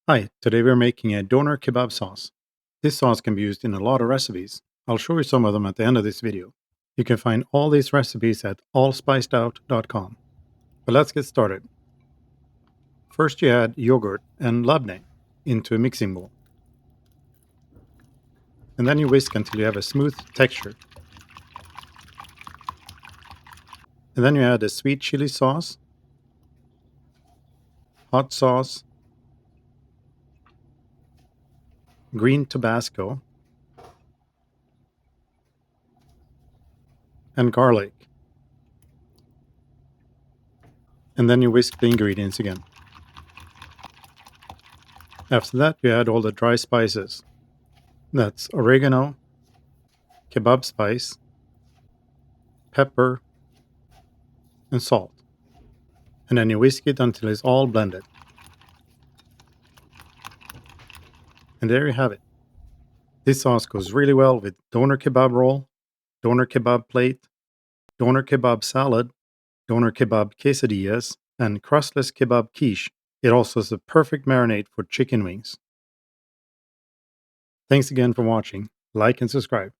Hi, today we're making a doner kebab sauce. This sauce can be used in a lot of recipes. I'll show you some of them at the end of this video. You can find all these recipes at allspicedout.com. But let's get started. First you add yogurt and labneh into a mixing bowl. And then you whisk until you have a smooth texture. And then you add a sweet chili sauce, hot sauce, green Tabasco, and garlic. And then you whisk the ingredients again. After that, you add all the dry spices. That's oregano, kebab spice, pepper, and salt. And then you whisk it until it's all blended. And there you have it. This sauce goes really well with doner kebab roll, doner kebab plate, doner kebab salad, doner kebab quesadillas, and crustless kebab quiche. It also is a perfect marinade for chicken wings. Thanks again for watching. Like and subscribe.